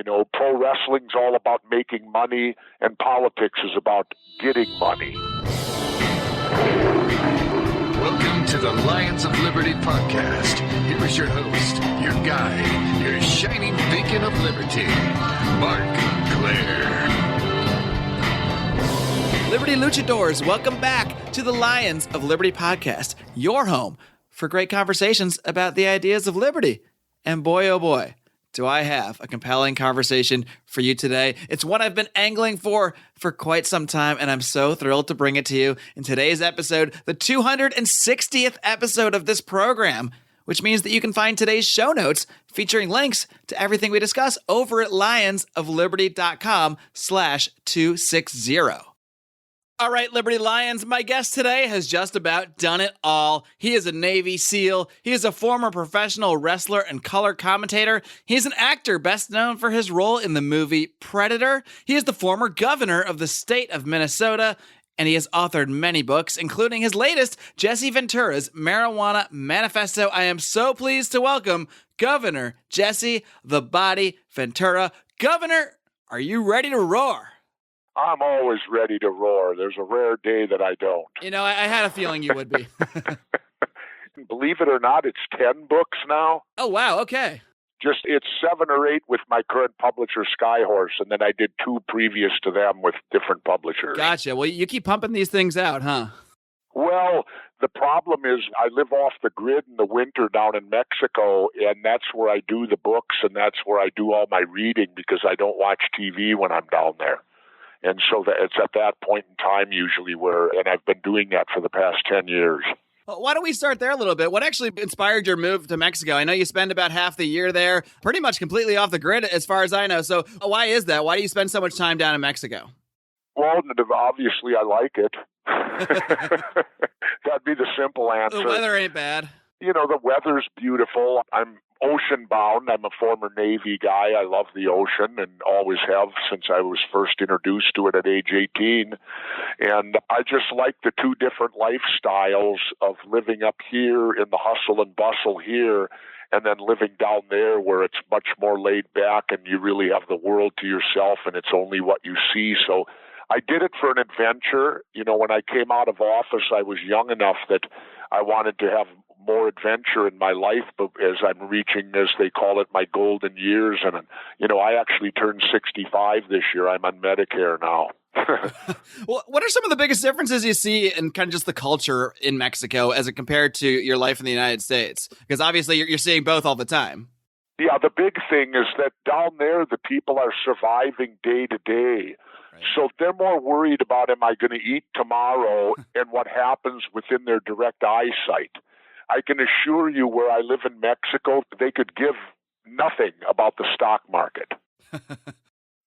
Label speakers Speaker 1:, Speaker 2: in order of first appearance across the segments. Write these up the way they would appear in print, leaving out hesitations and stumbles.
Speaker 1: Pro wrestling's all about making money, and politics is about getting money.
Speaker 2: Welcome to the Lions of Liberty podcast. Here is your host, your guide, your shining beacon of liberty, Marc Clair.
Speaker 3: Liberty Luchadors, welcome back to the Lions of Liberty podcast, your home for great conversations about the ideas of liberty. And boy, oh boy, do I have a compelling conversation for you today. It's one I've been angling for quite some time, and I'm so thrilled to bring it to you in today's episode, the 260th episode of this program, which means that you can find today's show notes featuring links to everything we discuss over at lionsofliberty.com/260. All right, Liberty Lions, my guest today has just about done it all. He is a Navy SEAL. He is a former professional wrestler and color commentator. He's an actor best known for his role in the movie Predator. He is the former governor of the state of Minnesota, and he has authored many books, including his latest, Jesse Ventura's Marijuana Manifesto. I am so pleased to welcome Governor Jesse the Body Ventura. Governor, are you ready to roar?
Speaker 1: I'm always ready to roar. There's a rare day that I don't.
Speaker 3: I had a feeling you would be.
Speaker 1: Believe it or not, it's 10 books now.
Speaker 3: Oh, wow. Okay.
Speaker 1: It's 7 or 8 with my current publisher, Skyhorse, and then I did 2 previous to them with different publishers.
Speaker 3: Gotcha. Well, you keep pumping these things out, huh?
Speaker 1: Well, the problem is I live off the grid in the winter down in Mexico, and that's where I do the books, and that's where I do all my reading because I don't watch TV when I'm down there. And so it's at that point in time usually and I've been doing that for the past 10 years.
Speaker 3: Well, why don't we start there a little bit? What actually inspired your move to Mexico? I know you spend about half the year there, pretty much completely off the grid as far as I know. So why is that? Why do you spend so much time down in Mexico?
Speaker 1: Well, obviously I like it. That'd be the simple answer.
Speaker 3: The weather ain't bad.
Speaker 1: The weather's beautiful. I'm ocean bound. I'm a former Navy guy. I love the ocean and always have since I was first introduced to it at age 18. And I just like the 2 different lifestyles of living up here in the hustle and bustle here and then living down there where it's much more laid back and you really have the world to yourself and it's only what you see. So I did it for an adventure. When I came out of office, I was young enough that I wanted to have more adventure in my life, but as I'm reaching, as they call it, my golden years. And, I actually turned 65 this year. I'm on Medicare now.
Speaker 3: Well, what are some of the biggest differences you see in kind of just the culture in Mexico as it compared to your life in the United States? Because obviously you're seeing both all the time.
Speaker 1: Yeah, the big thing is that down there, the people are surviving day to day. Right. So they're more worried about, am I going to eat tomorrow and what happens within their direct eyesight. I can assure you where I live in Mexico, they could give nothing about the stock market.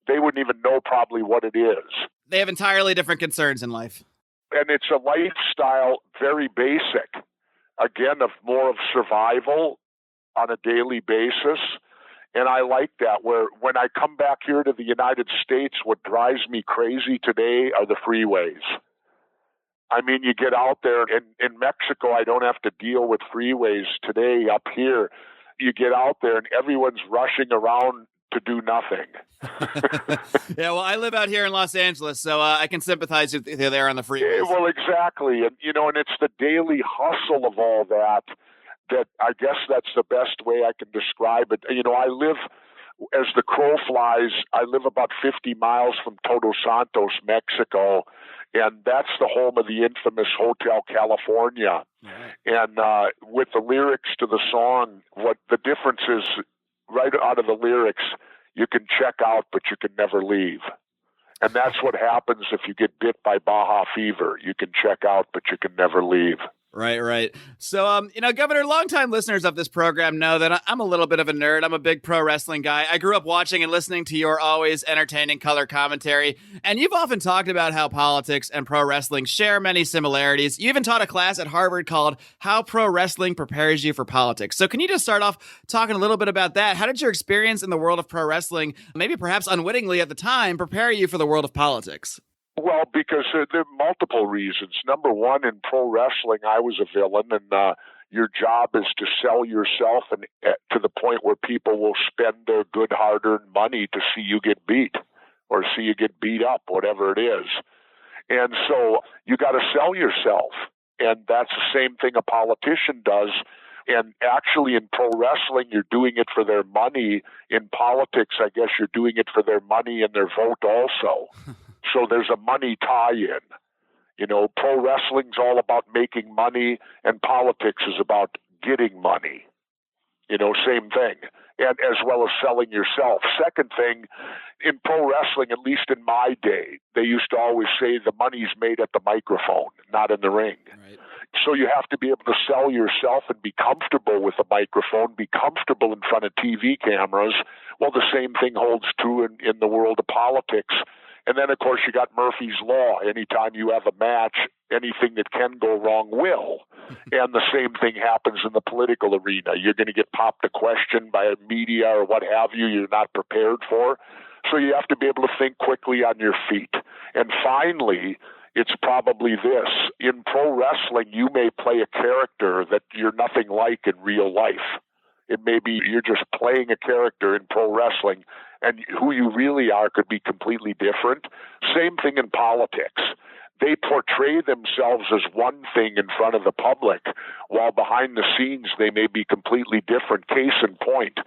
Speaker 1: They wouldn't even know probably what it is.
Speaker 3: They have entirely different concerns in life.
Speaker 1: And it's a lifestyle very basic, again, of more of survival on a daily basis. And I like that, where when I come back here to the United States, what drives me crazy today are the freeways. I mean, you get out there, and in Mexico, I don't have to deal with freeways today. Up here, you get out there, and everyone's rushing around to do nothing.
Speaker 3: Yeah, well, I live out here in Los Angeles, so I can sympathize with you there on the freeways.
Speaker 1: Well, exactly. And, and it's the daily hustle of all that I guess that's the best way I can describe it. I live, as the crow flies, I live about 50 miles from Todos Santos, Mexico, and that's the home of the infamous Hotel California. Right. And with the lyrics to the song, what the difference is, right out of the lyrics, you can check out, but you can never leave. And that's what happens if you get bit by Baja fever. You can check out, but you can never leave.
Speaker 3: Right. So, Governor, longtime listeners of this program know that I'm a little bit of a nerd. I'm a big pro wrestling guy. I grew up watching and listening to your always entertaining color commentary. And you've often talked about how politics and pro wrestling share many similarities. You even taught a class at Harvard called How Pro Wrestling Prepares You for Politics. So can you just start off talking a little bit about that? How did your experience in the world of pro wrestling, maybe perhaps unwittingly at the time, prepare you for the world of politics?
Speaker 1: Well, because there are multiple reasons. Number one, in pro wrestling, I was a villain, and Your job is to sell yourself and to the point where people will spend their good hard-earned money to see you get beat or see you get beat up, whatever it is. And so you got to sell yourself. And that's the same thing a politician does. And actually in pro wrestling, you're doing it for their money. In politics, I guess you're doing it for their money and their vote also. So there's a money tie-in. You know, pro wrestling's all about making money, and politics is about getting money. You know, same thing. And as well as selling yourself. Second thing, in pro wrestling, at least in my day, they used to always say the money's made at the microphone, not in the ring.
Speaker 3: Right.
Speaker 1: So you have to be able to sell yourself and be comfortable with a microphone, be comfortable in front of TV cameras. Well, the same thing holds true in the world of politics. And then, of course, you got Murphy's Law. Anytime you have a match, anything that can go wrong will. And the same thing happens in the political arena. You're going to get popped a question by a media or what have you you're not prepared for. So you have to be able to think quickly on your feet. And finally, it's probably this. In pro wrestling, you may play a character that you're nothing like in real life. It may be you're just playing a character in pro wrestling, and who you really are could be completely different. Same thing in politics. They portray themselves as one thing in front of the public, while behind the scenes they may be completely different. Case in point,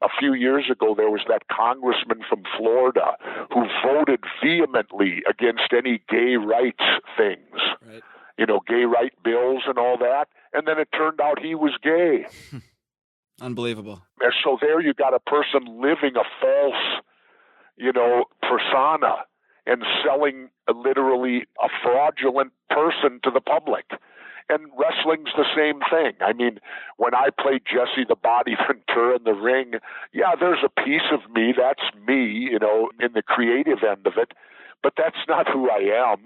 Speaker 1: a few years ago there was that congressman from Florida who voted vehemently against any gay rights things, right. You know, gay right bills and all that, and then it turned out he was gay.
Speaker 3: Unbelievable.
Speaker 1: And so there you got a person living a false, you know, persona and selling literally a fraudulent person to the public. And wrestling's the same thing. I mean, when I played Jesse the Body Ventura in the ring, yeah, there's a piece of me, that's me, you know, in the creative end of it, but that's not who I am.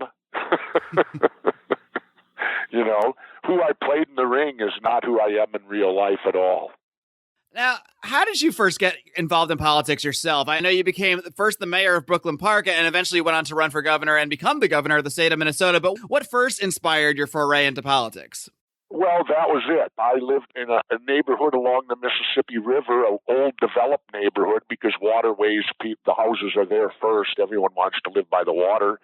Speaker 1: You know, who I played in the ring is not who I am in real life at all.
Speaker 3: Now, how did you first get involved in politics yourself? I know you became first the mayor of Brooklyn Park and eventually went on to run for governor and become the governor of the state of Minnesota. But what first inspired your foray into politics?
Speaker 1: Well, that was it. I lived in a neighborhood along the Mississippi River, an old developed neighborhood because waterways, the houses are there first. Everyone wants to live by the water.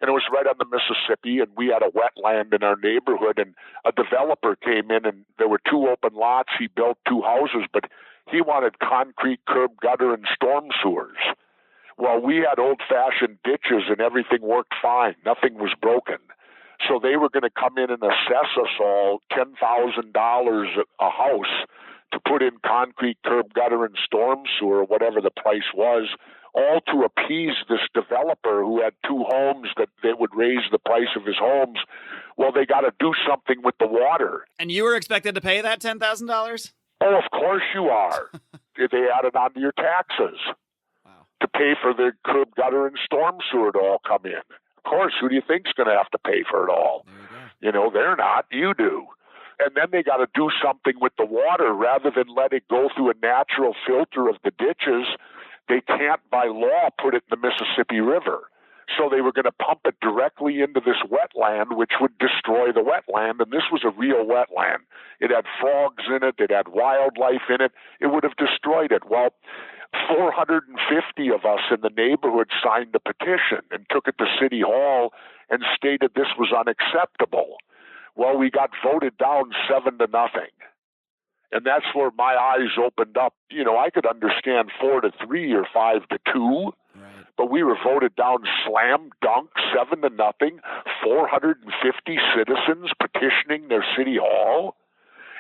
Speaker 1: And it was right on the Mississippi, and we had a wetland in our neighborhood, and a developer came in, and there were 2 open lots. He built 2 houses, but he wanted concrete curb, gutter, and storm sewers. Well, we had old-fashioned ditches, and everything worked fine. Nothing was broken. So they were going to come in and assess us all $10,000 a house to put in concrete curb, gutter, and storm sewer, whatever the price was, all to appease this developer who had 2 homes that they would raise the price of his homes. Well, they got to do something with the water.
Speaker 3: And you were expected to pay that $10,000?
Speaker 1: Oh, of course you are. They added onto your taxes. Wow. To pay for the curb, gutter, and storm sewer to all come in. Of course, who do you think's going to have to pay for it all? You know, they're not. You do. And then they got to do something with the water rather than let it go through a natural filter of the ditches. They can't, by law, put it in the Mississippi River. So they were going to pump it directly into this wetland, which would destroy the wetland. And this was a real wetland. It had frogs in it. It had wildlife in it. It would have destroyed it. Well, 450 of us in the neighborhood signed a petition and took it to City Hall and stated this was unacceptable. Well, we got voted down 7-0. And that's where my eyes opened up. You know, I could understand 4-3 or 5-2, right. But we were voted down slam dunk, 7-0, 450 citizens petitioning their city hall.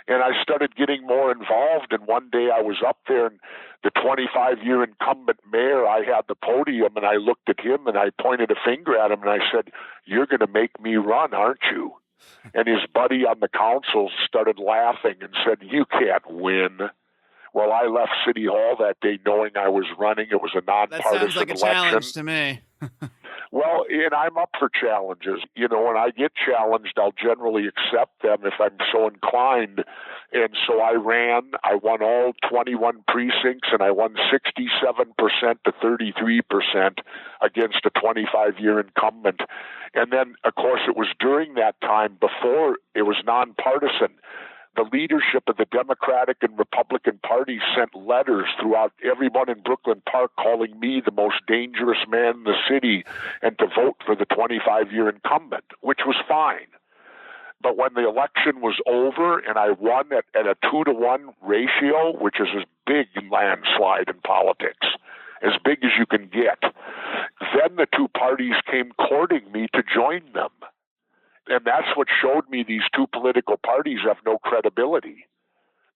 Speaker 1: And I started getting more involved. And one day I was up there, and the 25-year incumbent mayor, I had the podium, and I looked at him, and I pointed a finger at him, and I said, "You're going to make me run, aren't you?" And his buddy on the council started laughing and said, "You can't win." Well, I left City Hall that day knowing I was running. It was a nonpartisan election.
Speaker 3: That sounds like a challenge to me.
Speaker 1: Well, and I'm up for challenges. You know, when I get challenged, I'll generally accept them if I'm so inclined. And so I ran. I won all 21 precincts, and I won 67% to 33% against a 25-year incumbent. And then, of course, it was during that time, before it was nonpartisan, the leadership of the Democratic and Republican parties sent letters throughout everyone in Brooklyn Park calling me the most dangerous man in the city and to vote for the 25-year incumbent, which was fine. But when the election was over and I won at a 2-to-1 ratio, which is a big landslide in politics, as big as you can get, then the two parties came courting me to join them. And that's what showed me these two political parties have no credibility.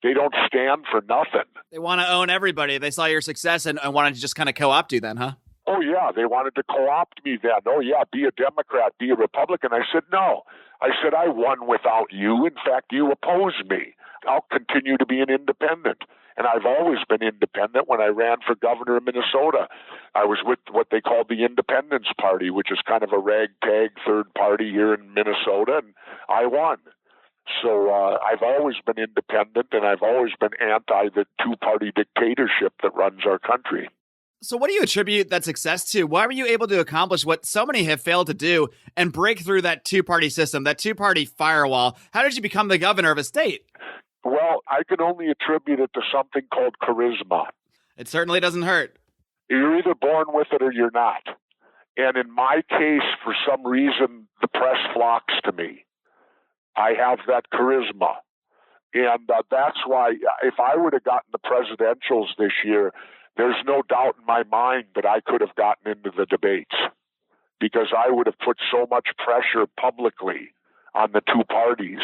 Speaker 1: They don't stand for nothing.
Speaker 3: They want to own everybody. They saw your success and wanted to just kind of co-opt you then, huh?
Speaker 1: Oh, yeah, they wanted to co-opt me then. Oh, yeah, be a Democrat, be a Republican. I said, no. I said, I won without you. In fact, you opposed me. I'll continue to be an independent. And I've always been independent. When I ran for governor of Minnesota, I was with what they called the Independence Party, which is kind of a ragtag third party here in Minnesota, and I won. So I've always been independent, and I've always been anti the two-party dictatorship that runs our country.
Speaker 3: So what do you attribute that success to? Why were you able to accomplish what so many have failed to do and break through that two-party system, that two-party firewall? How did you become the governor of a state?
Speaker 1: Well, I can only attribute it to something called charisma.
Speaker 3: It certainly doesn't hurt.
Speaker 1: You're either born with it or you're not. And in my case, for some reason, the press flocks to me. I have that charisma. And that's why if I would have gotten the presidentials this year, there's no doubt in my mind that I could have gotten into the debates because I would have put so much pressure publicly on the two parties.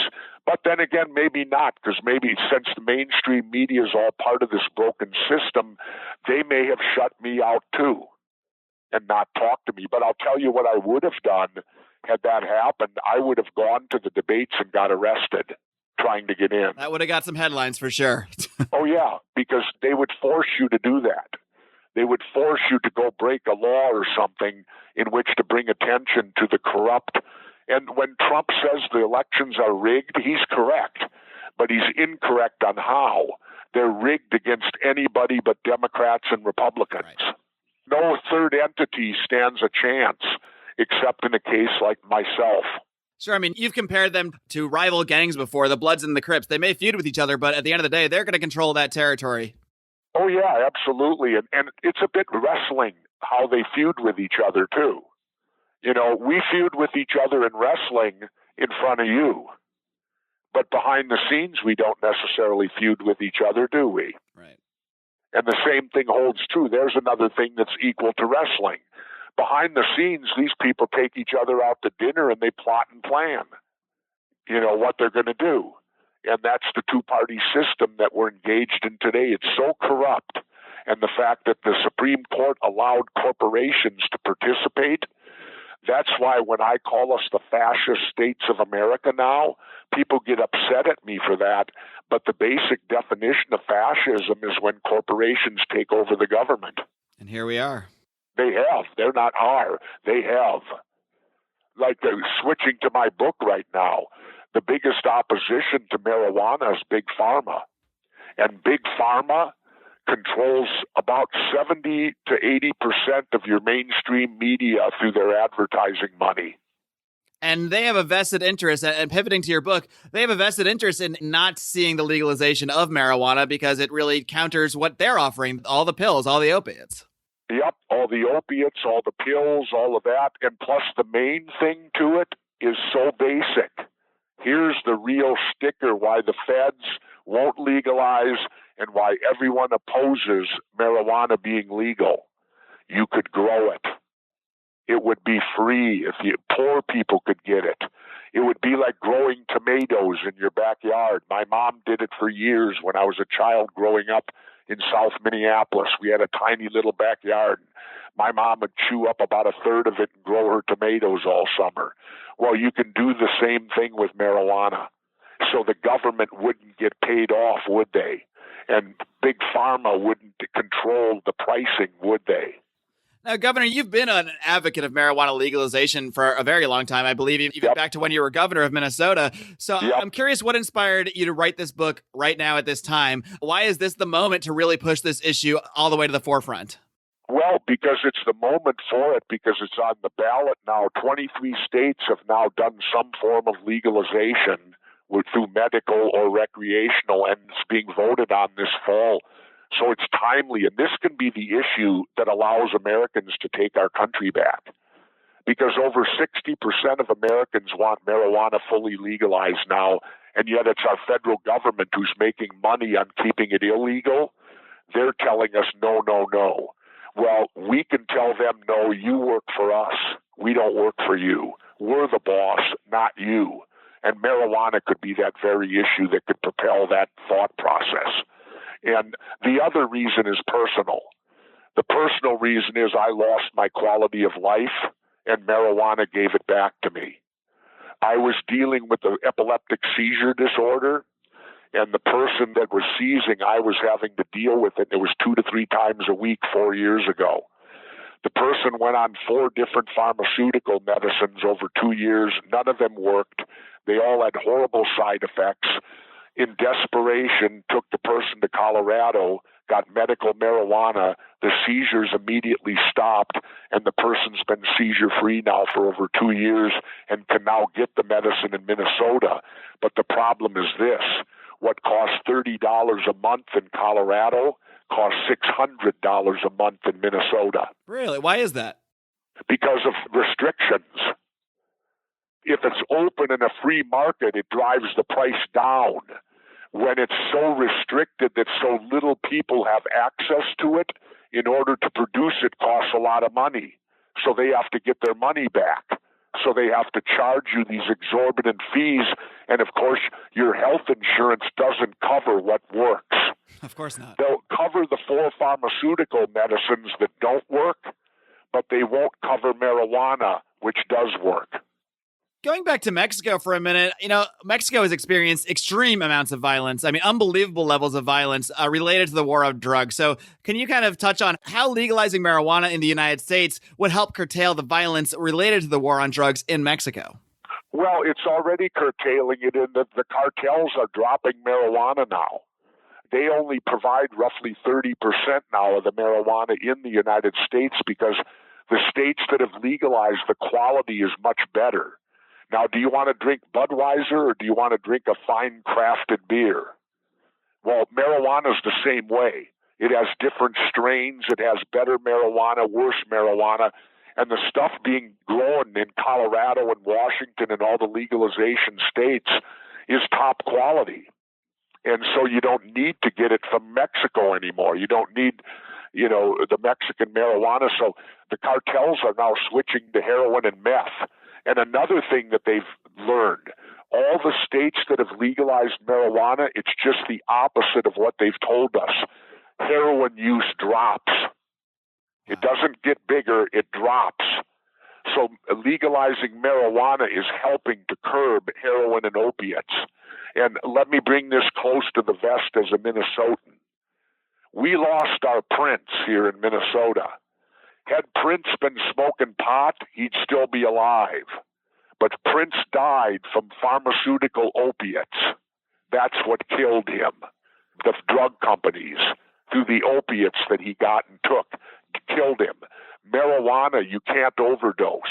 Speaker 1: But then again, maybe not, because maybe since the mainstream media is all part of this broken system, they may have shut me out too and not talked to me. But I'll tell you what I would have done had that happened. I would have gone to the debates and got arrested trying to get in.
Speaker 3: That would have got some headlines for sure.
Speaker 1: Oh, yeah, because they would force you to do that. They would force you to go break a law or something in which to bring attention to the corrupt. And when Trump says the elections are rigged, he's correct, but he's incorrect on how. They're rigged against anybody but Democrats and Republicans.
Speaker 3: Right.
Speaker 1: No third entity stands a chance, except in a case like myself.
Speaker 3: Sure, I mean, you've compared them to rival gangs before, the Bloods and the Crips. They may feud with each other, but at the end of the day, they're going to control that territory.
Speaker 1: Oh, yeah, absolutely. And it's a bit wrestling how they feud with each other, too. You know, we feud with each other in wrestling in front of you. But behind the scenes, we don't necessarily feud with each other, do we?
Speaker 3: Right.
Speaker 1: And the same thing holds true. There's another thing that's equal to wrestling. Behind the scenes, these people take each other out to dinner and they plot and plan, you know, what they're going to do. And that's the two-party system that we're engaged in today. It's so corrupt. And the fact that the Supreme Court allowed corporations to participate, that's why when I call us the fascist states of America now, people get upset at me for that. But the basic definition of fascism is when corporations take over the government.
Speaker 3: And here we are.
Speaker 1: They have. They're not are. They have. Like switching to my book right now, the biggest opposition to marijuana is Big Pharma. And Big Pharma controls about 70 to 80% of your mainstream media through their advertising money.
Speaker 3: And they have a vested interest, and pivoting to your book, they have a vested interest in not seeing the legalization of marijuana because it really counters what they're offering, all the pills, all the opiates.
Speaker 1: Yep, all the opiates, all the pills, all of that. And plus the main thing to it is so basic. Here's the real sticker why the feds won't legalize and why everyone opposes marijuana being legal. You could grow it. It would be free if poor people could get it. It would be like growing tomatoes in your backyard. My mom did it for years when I was a child growing up in South Minneapolis. We had a tiny little backyard. My mom would chew up about a third of it and grow her tomatoes all summer. Well, you can do the same thing with marijuana. So the government wouldn't get paid off, would they? And Big Pharma wouldn't control the pricing, would they?
Speaker 3: Now, Governor, you've been an advocate of marijuana legalization for a very long time, I believe, even back to when you were governor of Minnesota. So I'm curious what inspired you to write this book right now at this time. Why is this the moment to really push this issue all the way to the forefront?
Speaker 1: Well, because it's the moment for it, because it's on the ballot now. 23 states have now done some form of legalization through medical or recreational, and it's being voted on this fall. So it's timely, and this can be the issue that allows Americans to take our country back. Because over 60% of Americans want marijuana fully legalized now, and yet it's our federal government who's making money on keeping it illegal. They're telling us no, no, no. Well, we can tell them, no, you work for us. We don't work for you. We're the boss, not you. And marijuana could be that very issue that could propel that thought process. And the other reason is personal. The personal reason is I lost my quality of life, and marijuana gave it back to me. I was dealing with an epileptic seizure disorder, and the person that was seizing, I was having to deal with it. It was 2 to 3 times a week 4 years ago. The person went on 4 different pharmaceutical medicines over 2 years. None of them worked. They all had horrible side effects. In desperation, took the person to Colorado, got medical marijuana. The seizures immediately stopped, and the person's been seizure-free now for over 2 years and can now get the medicine in Minnesota. But the problem is this. What costs $30 a month in Colorado costs $600 a month in Minnesota.
Speaker 3: Really? Why is that?
Speaker 1: Because of restrictions. If it's open in a free market, it drives the price down. When it's so restricted that so little people have access to it, in order to produce it costs a lot of money. So they have to get their money back. So they have to charge you these exorbitant fees. And of course, your health insurance doesn't cover what works.
Speaker 3: Of course not.
Speaker 1: They'll cover the 4 pharmaceutical medicines that don't work, but they won't cover marijuana, which does work.
Speaker 3: Going back to Mexico for a minute, Mexico has experienced extreme amounts of violence. I mean, unbelievable levels of violence related to the war on drugs. So can you kind of touch on how legalizing marijuana in the United States would help curtail the violence related to the war on drugs in Mexico?
Speaker 1: Well, it's already curtailing it in that the cartels are dropping marijuana now. They only provide roughly 30% now of the marijuana in the United States because the states that have legalized, the quality is much better. Now, do you want to drink Budweiser or do you want to drink a fine crafted beer? Well, marijuana is the same way. It has different strains. It has better marijuana, worse marijuana. And the stuff being grown in Colorado and Washington and all the legalization states is top quality. And so you don't need to get it from Mexico anymore. You don't need, the Mexican marijuana. So the cartels are now switching to heroin and meth. And another thing that they've learned, all the states that have legalized marijuana, it's just the opposite of what they've told us. Heroin use drops. It doesn't get bigger, it drops. So legalizing marijuana is helping to curb heroin and opiates. And let me bring this close to the vest as a Minnesotan. We lost our Prince here in Minnesota. Had Prince been smoking pot, he'd still be alive. But Prince died from pharmaceutical opiates. That's what killed him. The drug companies, through the opiates that he got and took, killed him. Marijuana, you can't overdose.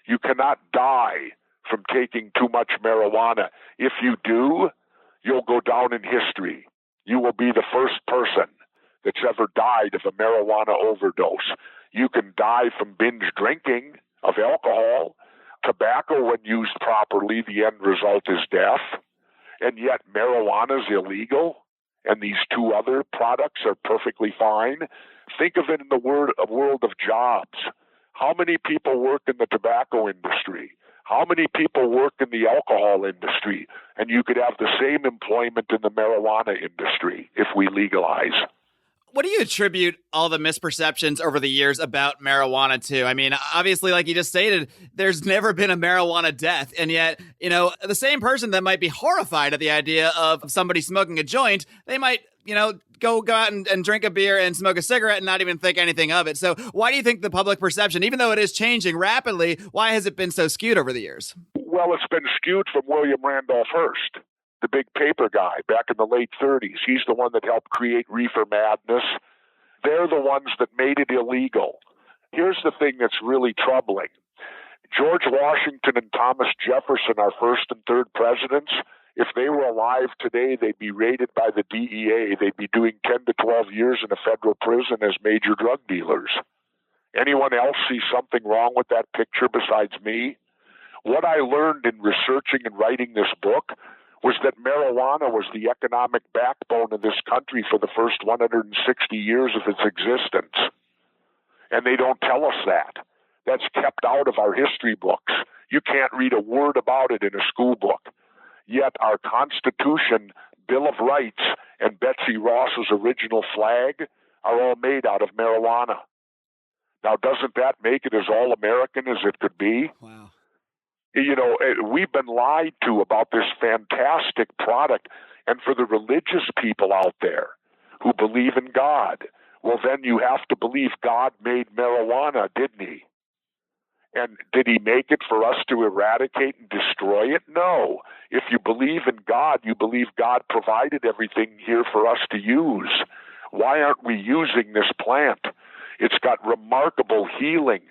Speaker 1: You cannot die from taking too much marijuana. If you do, you'll go down in history. You will be the first person that's ever died of a marijuana overdose. You can die from binge drinking of alcohol. Tobacco, when used properly, the end result is death. And yet marijuana is illegal, and these 2 other products are perfectly fine. Think of it in the world of jobs. How many people work in the tobacco industry? How many people work in the alcohol industry? And you could have the same employment in the marijuana industry if we legalize.
Speaker 3: What do you attribute all the misperceptions over the years about marijuana to? I mean, obviously, like you just stated, there's never been a marijuana death. And yet, the same person that might be horrified at the idea of somebody smoking a joint, they might, go out and drink a beer and smoke a cigarette and not even think anything of it. So why do you think the public perception, even though it is changing rapidly, why has it been so skewed over the years?
Speaker 1: Well, it's been skewed from William Randolph Hearst, the big paper guy back in the late 30s. He's the one that helped create reefer madness. They're the ones that made it illegal. Here's the thing that's really troubling. George Washington and Thomas Jefferson, our first and third presidents, If they were alive today, they'd be raided by the DEA. They'd be doing 10 to 12 years in a federal prison as major drug dealers. Anyone else see something wrong with that picture besides me? What I learned in researching and writing this book was that marijuana was the economic backbone of this country for the first 160 years of its existence. And they don't tell us that. That's kept out of our history books. You can't read a word about it in a school book. Yet our Constitution, Bill of Rights, and Betsy Ross's original flag are all made out of marijuana. Now, doesn't that make it as all-American as it could be?
Speaker 3: Wow.
Speaker 1: You know, we've been lied to about this fantastic product. And for the religious people out there who believe in God, well, then you have to believe God made marijuana, didn't he? And did he make it for us to eradicate and destroy it? No. If you believe in God, you believe God provided everything here for us to use. Why aren't we using this plant? It's got remarkable healing.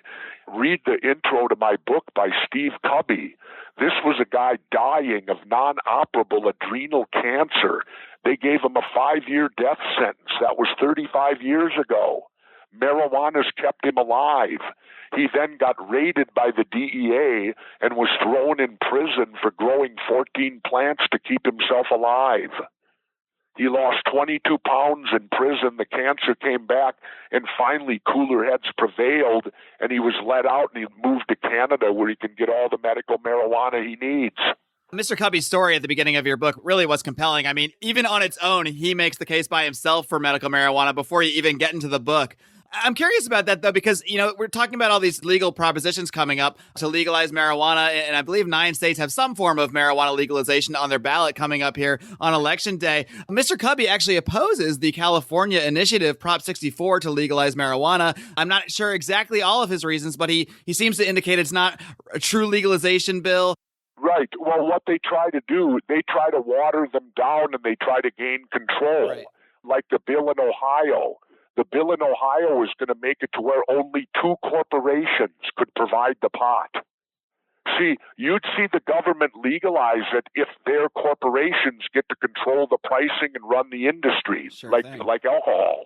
Speaker 1: Read the intro to my book by Steve Cubby. This was a guy dying of non-operable adrenal cancer. They gave him a 5-year death sentence. That was 35 years ago. Marijuana's kept him alive. He then got raided by the DEA and was thrown in prison for growing 14 plants to keep himself alive. He lost 22 pounds in prison. The cancer came back, and finally cooler heads prevailed, and he was let out, and he moved to Canada where he can get all the medical marijuana he needs.
Speaker 3: Mr. Cubby's story at the beginning of your book really was compelling. I mean, even on its own, he makes the case by himself for medical marijuana before you even get into the book. I'm curious about that, though, because, you know, we're talking about all these legal propositions coming up to legalize marijuana, and I believe 9 states have some form of marijuana legalization on their ballot coming up here on Election Day. Mr. Cubby actually opposes the California initiative, Prop 64, to legalize marijuana. I'm not sure exactly all of his reasons, but he seems to indicate it's not a true legalization bill.
Speaker 1: Right. Well, what they try to do, they try to water them down and they try to gain control, right. Like the bill in Ohio. The bill in Ohio is going to make it to where only 2 corporations could provide the pot. See, you'd see the government legalize it if their corporations get to control the pricing and run the industry,
Speaker 3: sure
Speaker 1: like alcohol.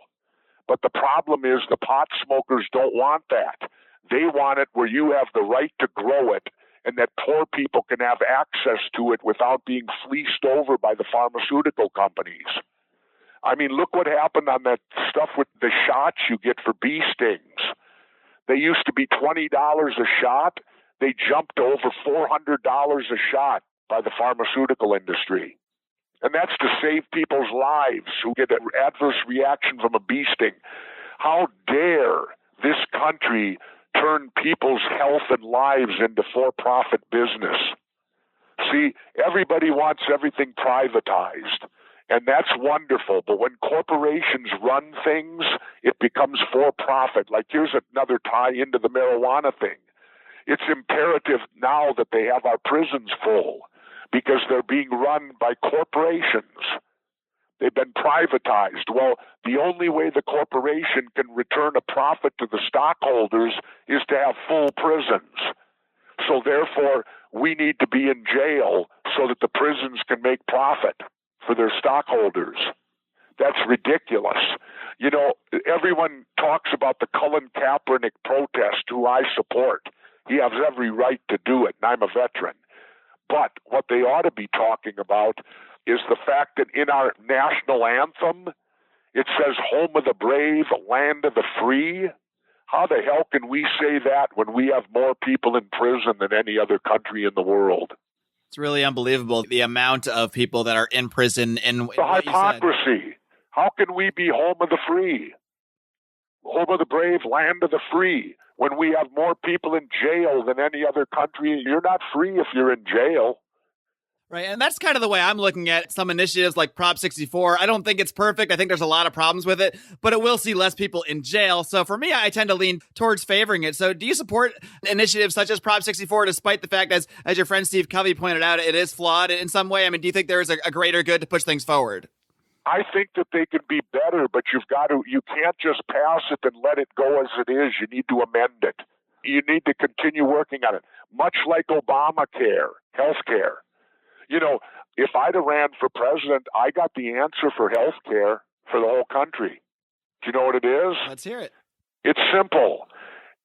Speaker 1: But the problem is the pot smokers don't want that. They want it where you have the right to grow it and that poor people can have access to it without being fleeced over by the pharmaceutical companies. I mean, look what happened on that stuff with the shots you get for bee stings. They used to be $20 a shot. They jumped to over $400 a shot by the pharmaceutical industry. And that's to save people's lives who get an adverse reaction from a bee sting. How dare this country turn people's health and lives into for-profit business? See, everybody wants everything privatized. And that's wonderful. But when corporations run things, it becomes for-profit. Like here's another tie into the marijuana thing. It's imperative now that they have our prisons full because they're being run by corporations. They've been privatized. Well, the only way the corporation can return a profit to the stockholders is to have full prisons. So therefore, we need to be in jail so that the prisons can make profit for their stockholders. That's ridiculous. You know, everyone talks about the Colin Kaepernick protest, who I support. He has every right to do it, and I'm a veteran. But what they ought to be talking about is the fact that in our national anthem, it says home of the brave, land of the free. How the hell can we say that when we have more people in prison than any other country in the world?
Speaker 3: It's really unbelievable, the amount of people that are in prison. And
Speaker 1: the hypocrisy. How can we be home of the free? Home of the brave, land of the free. When we have more people in jail than any other country, you're not free if you're in jail.
Speaker 3: Right, and that's kind of the way I'm looking at some initiatives like Prop 64. I don't think it's perfect. I think there's a lot of problems with it, but it will see less people in jail. So for me, I tend to lean towards favoring it. So do you support initiatives such as Prop 64, despite the fact, as your friend Steve Covey pointed out, it is flawed in some way? I mean, do you think there is a greater good to push things forward?
Speaker 1: I think that they could be better, but you can't just pass it and let it go as it is. You need to amend it. You need to continue working on it. Much like Obamacare, healthcare. You know, If I'd have ran for president, I got the answer for health care for the whole country. Do you know what it is?
Speaker 3: Let's hear it.
Speaker 1: It's simple.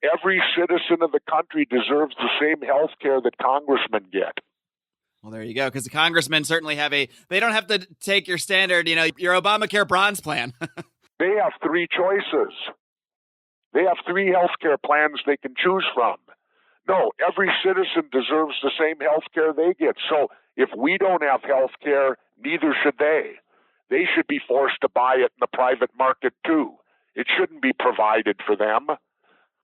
Speaker 1: Every citizen of the country deserves the same health care that congressmen get.
Speaker 3: Well, there you go, because the congressmen certainly they don't have to take your standard, your Obamacare bronze plan.
Speaker 1: They have three choices. They have three health care plans they can choose from. No, every citizen deserves the same health care they get. So if we don't have health care, neither should they. They should be forced to buy it in the private market too. It shouldn't be provided for them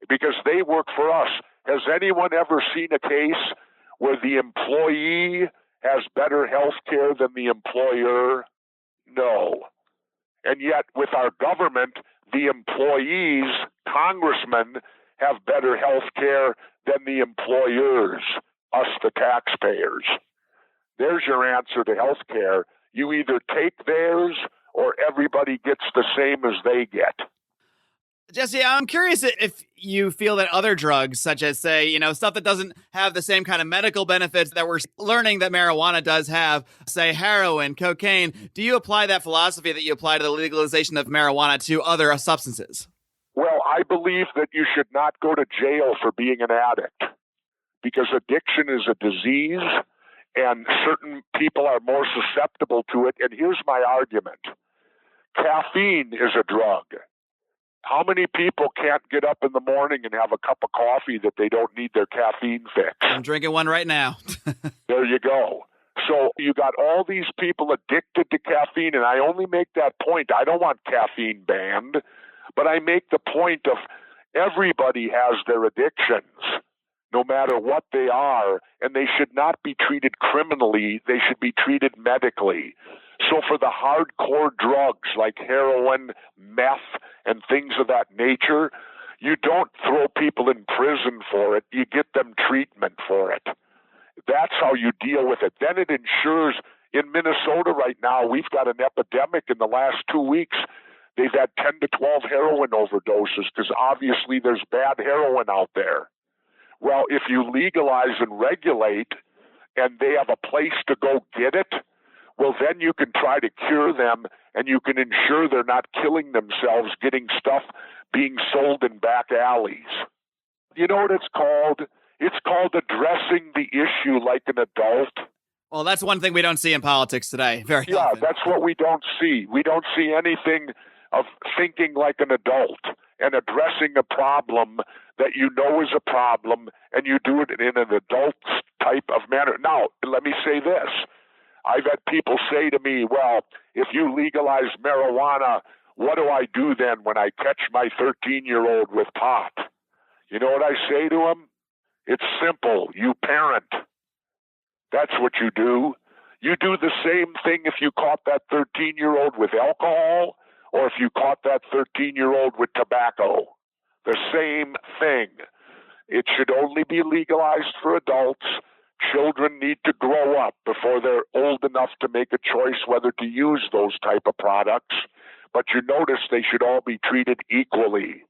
Speaker 1: because they work for us. Has anyone ever seen a case where the employee has better health care than the employer? No. And yet with our government, the employees, congressmen, have better health care than the employers, us the taxpayers. There's your answer to health care. You either take theirs or everybody gets the same as they get.
Speaker 3: Jesse, I'm curious if you feel that other drugs, such as, say, stuff that doesn't have the same kind of medical benefits that we're learning that marijuana does have, say, heroin, cocaine, do you apply that philosophy that you apply to the legalization of marijuana to other substances?
Speaker 1: Well, I believe that you should not go to jail for being an addict because addiction is a disease and certain people are more susceptible to it. And here's my argument. Caffeine is a drug. How many people can't get up in the morning and have a cup of coffee that they don't need their caffeine fix?
Speaker 3: I'm drinking one right now.
Speaker 1: There you go. So you got all these people addicted to caffeine, and I only make that point. I don't want caffeine banned, but I make the point of everybody has their addictions, no matter what they are, and they should not be treated criminally. They should be treated medically. So for the hardcore drugs like heroin, meth, and things of that nature, you don't throw people in prison for it. You get them treatment for it. That's how you deal with it. Then it ensures, in Minnesota right now, we've got an epidemic. In the last 2 weeks, they've had 10 to 12 heroin overdoses because obviously there's bad heroin out there. Well, if you legalize and regulate and they have a place to go get it, well, then you can try to cure them and you can ensure they're not killing themselves getting stuff being sold in back alleys. You know what it's called? It's called addressing the issue like an adult.
Speaker 3: Well, that's one thing we don't see in politics today. Very often.
Speaker 1: That's what we don't see. We don't see anything of thinking like an adult and addressing a problem that you know is a problem, and you do it in an adult type of manner. Now, let me say this. I've had people say to me, well, if you legalize marijuana, what do I do then when I catch my 13-year-old with pot? You know what I say to them? It's simple. You parent. That's what you do. You do the same thing if you caught that 13-year-old with alcohol or if you caught that 13-year-old with tobacco. The same thing. It should only be legalized for adults. Children need to grow up before they're old enough to make a choice whether to use those type of products. But you notice they should all be treated equally.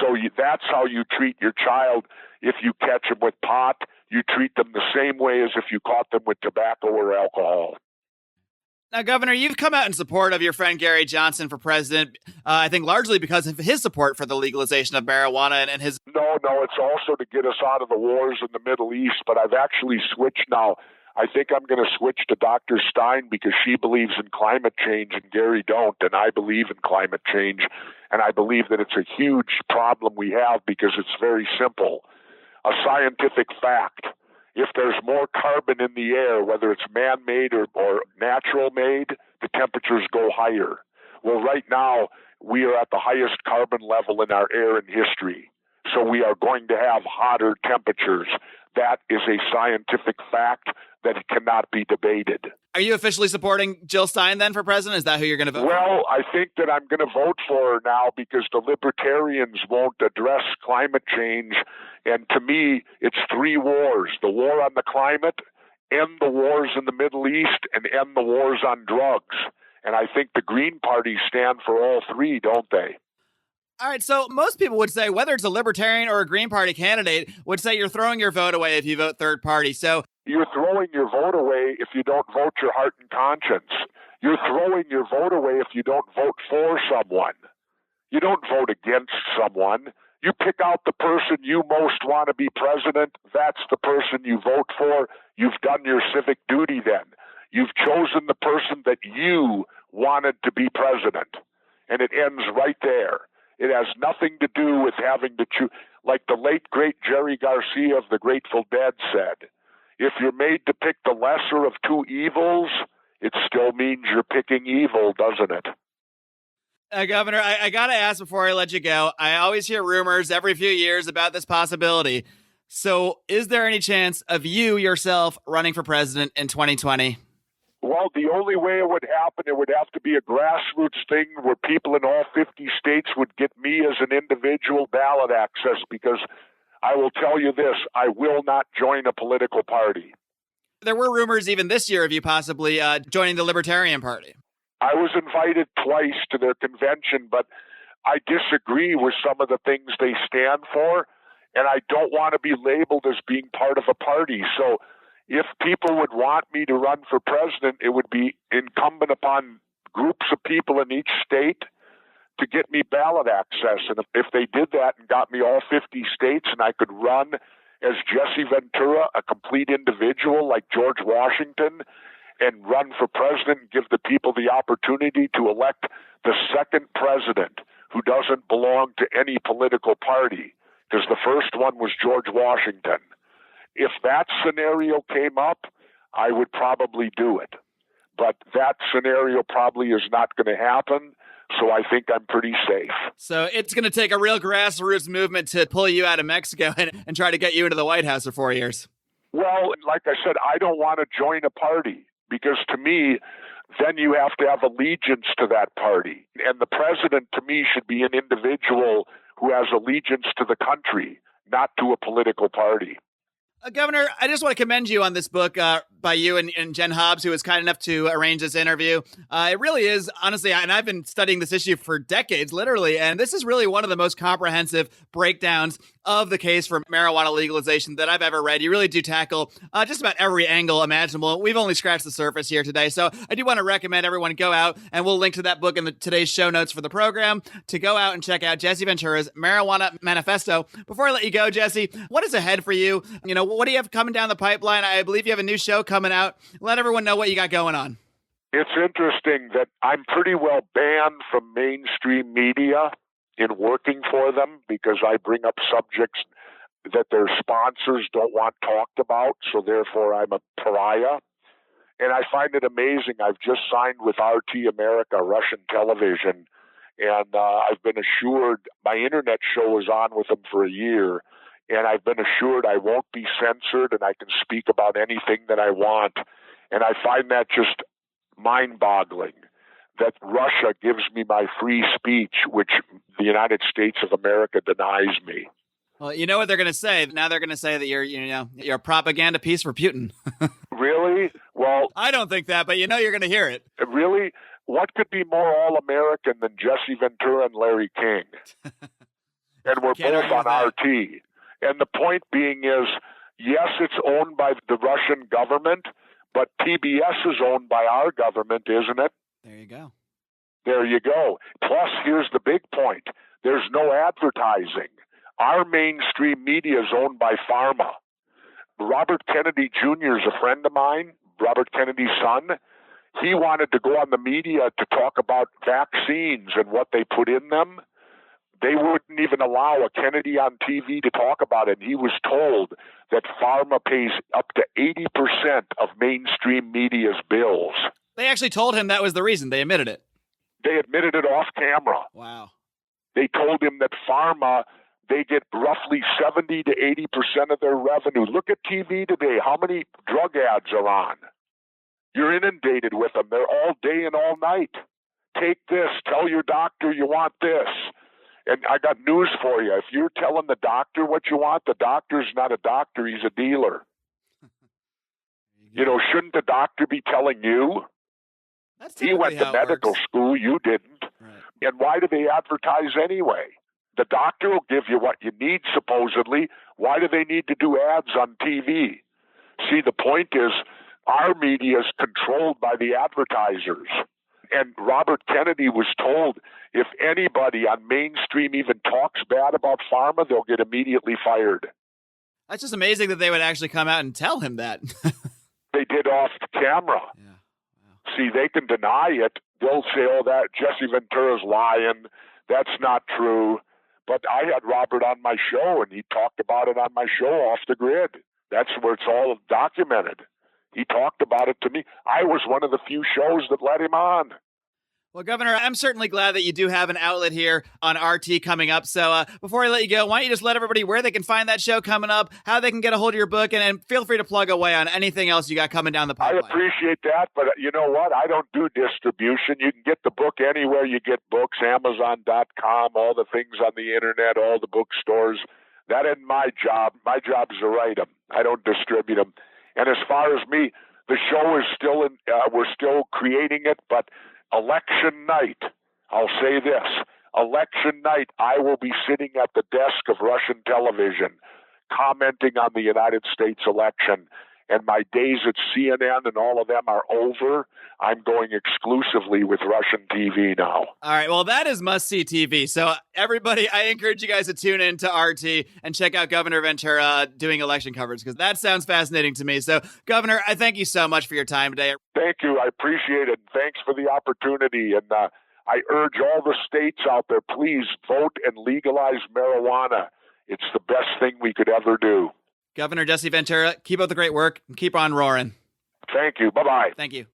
Speaker 1: So that's how you treat your child. If you catch them with pot, you treat them the same way as if you caught them with tobacco or alcohol.
Speaker 3: Now, Governor, you've come out in support of your friend Gary Johnson for president, I think largely because of his support for the legalization of marijuana and his...
Speaker 1: No, it's also to get us out of the wars in the Middle East, but I've actually switched now. I think I'm going to switch to Dr. Stein because she believes in climate change and Gary don't, and I believe in climate change, and I believe that it's a huge problem we have because it's very simple. A scientific fact. If there's more carbon in the air, whether it's man-made or natural-made, the temperatures go higher. Well, right now, we are at the highest carbon level in our air in history. So we are going to have hotter temperatures. That is a scientific fact that cannot be debated.
Speaker 3: Are you officially supporting Jill Stein then for president? Is that who you're going to vote for?
Speaker 1: Well, I think that I'm going to vote for her now because the libertarians won't address climate change. And to me, it's three wars: the war on the climate, end the wars in the Middle East, and end the wars on drugs. And I think the Green Party stand for all three, don't they?
Speaker 3: All right, so most people would say, whether it's a Libertarian or a Green Party candidate, would say you're throwing your vote away if you vote third party. So
Speaker 1: You're throwing your vote away if you don't vote your heart and conscience. You're throwing your vote away if you don't vote for someone. You don't vote against someone. You pick out the person you most want to be president. That's the person you vote for. You've done your civic duty then. You've chosen the person that you wanted to be president. And it ends right there. It has nothing to do with having to choose. Like the late, great Jerry Garcia of the Grateful Dead said, if you're made to pick the lesser of two evils, it still means you're picking evil, doesn't it?
Speaker 3: Governor, I got to ask before I let you go. I always hear rumors every few years about this possibility. So is there any chance of you yourself running for president in 2020?
Speaker 1: Well, the only way it would happen, it would have to be a grassroots thing where people in all 50 states would get me as an individual ballot access, because I will tell you this, I will not join a political party.
Speaker 3: There were rumors even this year of you possibly joining the Libertarian Party.
Speaker 1: I was invited twice to their convention, but I disagree with some of the things they stand for, and I don't want to be labeled as being part of a party. So if people would want me to run for president, it would be incumbent upon groups of people in each state to get me ballot access. And if they did that and got me all 50 states and I could run as Jesse Ventura, a complete individual like George Washington, and run for president and give the people the opportunity to elect the second president who doesn't belong to any political party, because the first one was George Washington. If that scenario came up, I would probably do it. But that scenario probably is not going to happen, so I think I'm pretty safe.
Speaker 3: So it's going to take a real grassroots movement to pull you out of Mexico and try to get you into the White House for 4 years.
Speaker 1: Well, like I said, I don't want to join a party, because to me, then you have to have allegiance to that party. And the president, to me, should be an individual who has allegiance to the country, not to a political party.
Speaker 3: Governor, I just want to commend you on this book by you and Jen Hobbs, who was kind enough to arrange this interview. It really is, honestly, and I've been studying this issue for decades, literally, and this is really one of the most comprehensive breakdowns of the case for marijuana legalization that I've ever read. You really do tackle just about every angle imaginable. We've only scratched the surface here today, so I do want to recommend everyone go out, and we'll link to that book in today's show notes for the program, to go out and check out Jesse Ventura's Marijuana Manifesto. Before I let you go, Jesse, what is ahead for you? You know, what do you have coming down the pipeline? I believe you have a new show coming out. Let everyone know what you got going on.
Speaker 1: It's interesting that I'm pretty well banned from mainstream media in working for them, because I bring up subjects that their sponsors don't want talked about, so therefore I'm a pariah. And I find it amazing. I've just signed with RT America, Russian television, and I've been assured my internet show is on with them for a year, and I've been assured I won't be censored and I can speak about anything that I want. And I find that just mind-boggling, that Russia gives me my free speech, which the United States of America denies me.
Speaker 3: Well, you know what they're going to say. Now they're going to say that you're a propaganda piece for Putin.
Speaker 1: Really? Well,
Speaker 3: I don't think that, but you're going to hear it.
Speaker 1: Really? What could be more all-American than Jesse Ventura and Larry King? And we're both on RT. And the point being is, yes, it's owned by the Russian government, but PBS is owned by our government, isn't it?
Speaker 3: There you go.
Speaker 1: There you go. Plus, here's the big point. There's no advertising. Our mainstream media is owned by pharma. Robert Kennedy Jr. is a friend of mine, Robert Kennedy's son. He wanted to go on the media to talk about vaccines and what they put in them. They wouldn't even allow a Kennedy on TV to talk about it. And he was told that pharma pays up to 80% of mainstream media's bills.
Speaker 3: They actually told him that was the reason. They admitted it.
Speaker 1: They admitted it off camera.
Speaker 3: Wow.
Speaker 1: They told him that pharma, they get roughly 70 to 80% of their revenue. Look at TV today. How many drug ads are on? You're inundated with them. They're all day and all night. Take this. Tell your doctor you want this. And I got news for you. If you're telling the doctor what you want, the doctor's not a doctor. He's a dealer. Shouldn't the doctor be telling you? He went to medical school. You didn't.
Speaker 3: Right.
Speaker 1: And why do they advertise anyway? The doctor will give you what you need, supposedly. Why do they need to do ads on TV? See, the point is our media is controlled by the advertisers. And Robert Kennedy was told if anybody on mainstream even talks bad about pharma, they'll get immediately fired.
Speaker 3: That's just amazing that they would actually come out and tell him that.
Speaker 1: They did off camera.
Speaker 3: Yeah. Wow.
Speaker 1: See, they can deny it. They'll say, oh, that Jesse Ventura's lying. That's not true. But I had Robert on my show, and he talked about it on my show off the grid. That's where it's all documented. He talked about it to me. I was one of the few shows that let him on.
Speaker 3: Well, Governor, I'm certainly glad that you do have an outlet here on RT coming up. So before I let you go, why don't you just let everybody where they can find that show coming up, how they can get a hold of your book, and feel free to plug away on anything else you got coming down the pipeline.
Speaker 1: I appreciate that, but you know what? I don't do distribution. You can get the book anywhere you get books, Amazon.com, all the things on the internet, all the bookstores. That isn't my job. My job is to write them. I don't distribute them. And as far as me, the show is still in, we're still creating it, but election night, I'll say this, election night, I will be sitting at the desk of Russian television commenting on the United States election. And my days at CNN and all of them are over. I'm going exclusively with Russian TV now.
Speaker 3: All right. Well, that is must-see TV. So everybody, I encourage you guys to tune in to RT and check out Governor Ventura doing election coverage, because that sounds fascinating to me. So, Governor, I thank you so much for your time today.
Speaker 1: Thank you. I appreciate it. Thanks for the opportunity. And I urge all the states out there, please vote and legalize marijuana. It's the best thing we could ever do.
Speaker 3: Governor Jesse Ventura, keep up the great work and keep on roaring.
Speaker 1: Thank you. Bye-bye.
Speaker 3: Thank you.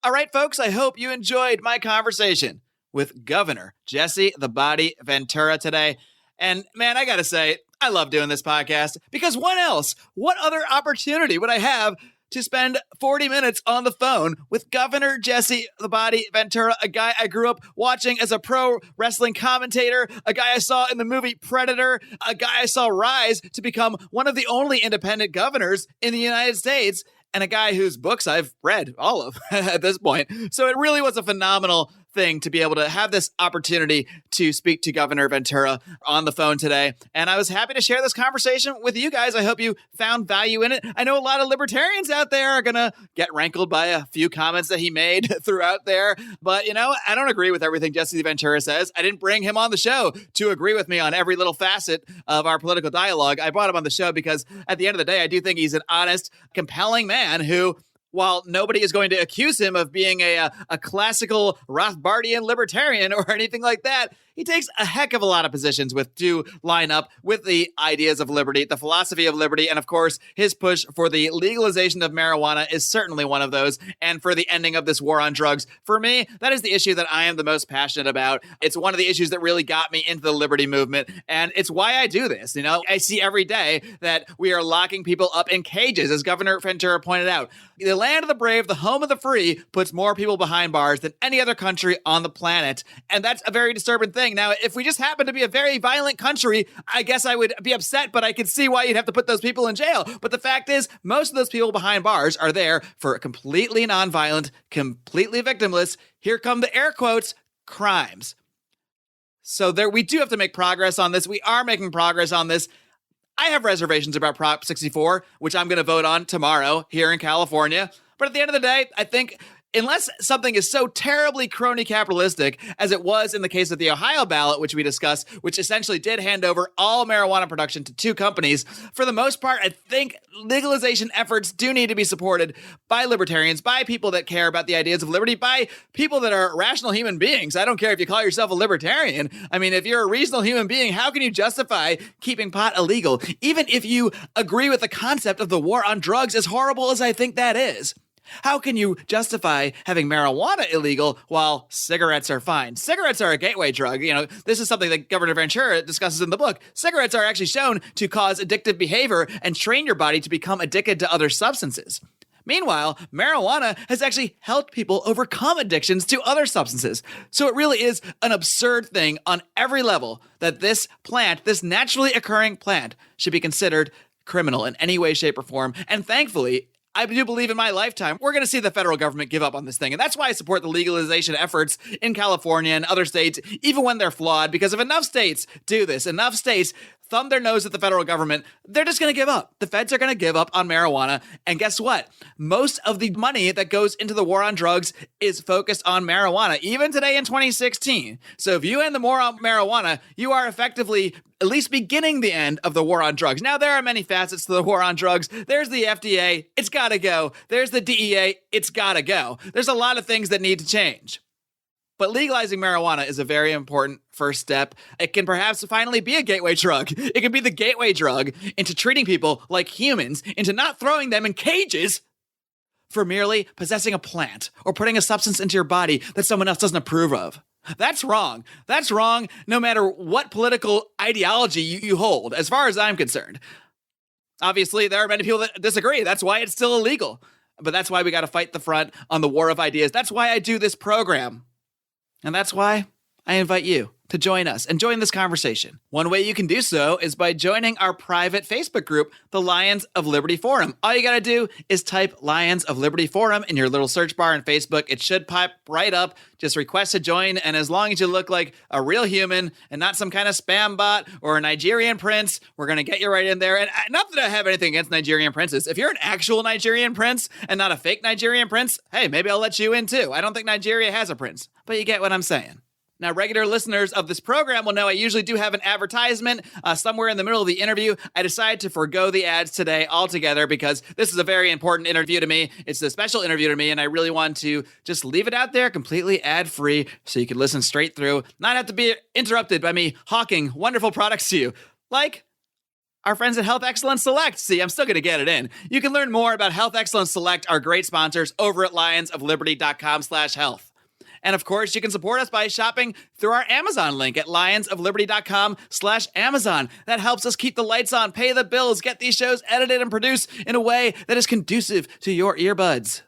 Speaker 3: All right, folks, I hope you enjoyed my conversation with Governor Jesse the Body Ventura today. And man, I got to say, I love doing this podcast because what other opportunity would I have to spend 40 minutes on the phone with Governor Jesse the Body Ventura, a guy I grew up watching as a pro wrestling commentator, a guy I saw in the movie Predator, a guy I saw rise to become one of the only independent governors in the United States, and a guy whose books I've read all of at this point. So it really was a phenomenal thing to be able to have this opportunity to speak to Governor Ventura on the phone today. And I was happy to share this conversation with you guys. I hope you found value in it. I know a lot of libertarians out there are going to get rankled by a few comments that he made throughout there. But, you know, I don't agree with everything Jesse Ventura says. I didn't bring him on the show to agree with me on every little facet of our political dialogue. I brought him on the show because at the end of the day, I do think he's an honest, compelling man who, while nobody is going to accuse him of being a classical Rothbardian libertarian or anything like that, he takes a heck of a lot of positions to line up with the ideas of liberty, the philosophy of liberty, and of course, his push for the legalization of marijuana is certainly one of those, and for the ending of this war on drugs. For me, that is the issue that I am the most passionate about. It's one of the issues that really got me into the liberty movement, and it's why I do this. You know, I see every day that we are locking people up in cages, as Governor Ventura pointed out. The land of the brave, the home of the free, puts more people behind bars than any other country on the planet, and that's a very disturbing thing. Now, if we just happen to be a very violent country, I guess I would be upset, but I could see why you'd have to put those people in jail. But the fact is, most of those people behind bars are there for completely nonviolent, completely victimless, here come the air quotes, crimes. So we do have to make progress on this. We are making progress on this. I have reservations about Prop 64, which I'm going to vote on tomorrow here in California. But at the end of the day, I think unless something is so terribly crony capitalistic as it was in the case of the Ohio ballot, which we discussed, which essentially did hand over all marijuana production to two companies, for the most part, I think legalization efforts do need to be supported by libertarians, by people that care about the ideas of liberty, by people that are rational human beings. I don't care if you call yourself a libertarian. I mean, if you're a reasonable human being, how can you justify keeping pot illegal, even if you agree with the concept of the war on drugs, as horrible as I think that is? How can you justify having marijuana illegal while cigarettes are fine? Cigarettes are a gateway drug. You know, this is something that Governor Ventura discusses in the book. Cigarettes are actually shown to cause addictive behavior and train your body to become addicted to other substances. Meanwhile, marijuana has actually helped people overcome addictions to other substances. So it really is an absurd thing on every level that this plant, this naturally occurring plant, should be considered criminal in any way, shape, or form. And thankfully, I do believe in my lifetime, we're going to see the federal government give up on this thing. And that's why I support the legalization efforts in California and other states, even when they're flawed, because if enough states do this, enough states thumb their nose at the federal government, they're just going to give up. The feds are going to give up on marijuana. And guess what? Most of the money that goes into the war on drugs is focused on marijuana, even today in 2016. So if you end the war on marijuana, you are effectively at least beginning the end of the war on drugs. Now, there are many facets to the war on drugs. There's the FDA, it's gotta go. There's the DEA, it's gotta go. There's a lot of things that need to change. But legalizing marijuana is a very important first step. It can perhaps finally be a gateway drug. It can be the gateway drug into treating people like humans, into not throwing them in cages for merely possessing a plant or putting a substance into your body that someone else doesn't approve of. That's wrong. That's wrong no matter what political ideology you hold, as far as I'm concerned. Obviously, there are many people that disagree. That's why it's still illegal. But that's why we got to fight the front on the war of ideas. That's why I do this program. And that's why I invite you to join us and join this conversation. One way you can do so is by joining our private Facebook group, the Lions of Liberty Forum. All you got to do is type Lions of Liberty Forum in your little search bar in Facebook. It should pop right up. Just request to join. And as long as you look like a real human and not some kind of spam bot or a Nigerian prince, we're going to get you right in there. And not that I have anything against Nigerian princes. If you're an actual Nigerian prince and not a fake Nigerian prince, hey, maybe I'll let you in too. I don't think Nigeria has a prince, but you get what I'm saying. Now, regular listeners of this program will know I usually do have an advertisement somewhere in the middle of the interview. I decided to forego the ads today altogether because this is a very important interview to me. It's a special interview to me, and I really want to just leave it out there completely ad-free so you can listen straight through, not have to be interrupted by me hawking wonderful products to you, like our friends at Health Excellence Select. See, I'm still going to get it in. You can learn more about Health Excellence Select, our great sponsors, over at lionsofliberty.com/health. And of course, you can support us by shopping through our Amazon link at lionsofliberty.com/Amazon. That helps us keep the lights on, pay the bills, get these shows edited and produced in a way that is conducive to your earbuds.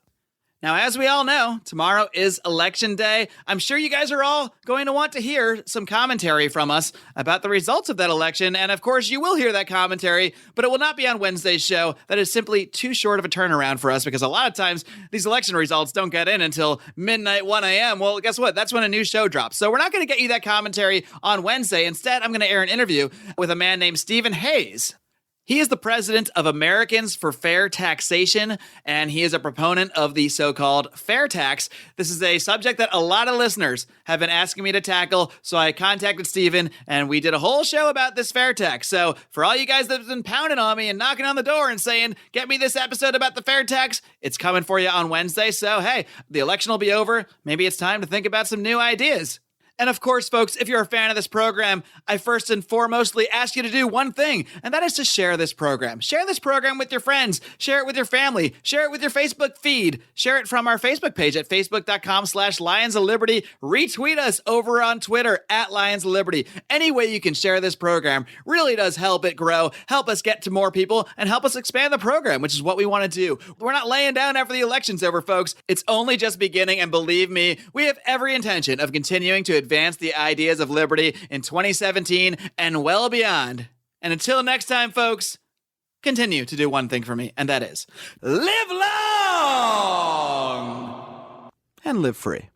Speaker 3: Now, as we all know, tomorrow is Election Day. I'm sure you guys are all going to want to hear some commentary from us about the results of that election. And of course, you will hear that commentary, but it will not be on Wednesday's show. That is simply too short of a turnaround for us because a lot of times these election results don't get in until midnight, 1 a.m. Well, guess what? That's when a new show drops. So we're not going to get you that commentary on Wednesday. Instead, I'm going to air an interview with a man named Stephen Hayes. He is the president of Americans for Fair Taxation, and he is a proponent of the so-called fair tax. This is a subject that a lot of listeners have been asking me to tackle, so I contacted Stephen, and we did a whole show about this fair tax. So for all you guys that have been pounding on me and knocking on the door and saying, get me this episode about the fair tax, it's coming for you on Wednesday. So hey, the election will be over. Maybe it's time to think about some new ideas. And of course, folks, if you're a fan of this program, I first and foremostly ask you to do one thing, and that is to share this program. Share this program with your friends. Share it with your family. Share it with your Facebook feed. Share it from our Facebook page at facebook.com/Lions of Liberty. Retweet us over on Twitter at Lions of Liberty. Any way you can share this program really does help it grow, help us get to more people, and help us expand the program, which is what we want to do. We're not laying down after the election's over, folks. It's only just beginning, and believe me, we have every intention of continuing to advance the ideas of liberty in 2017 and well beyond. And until next time, folks, continue to do one thing for me, and that is live long and live free.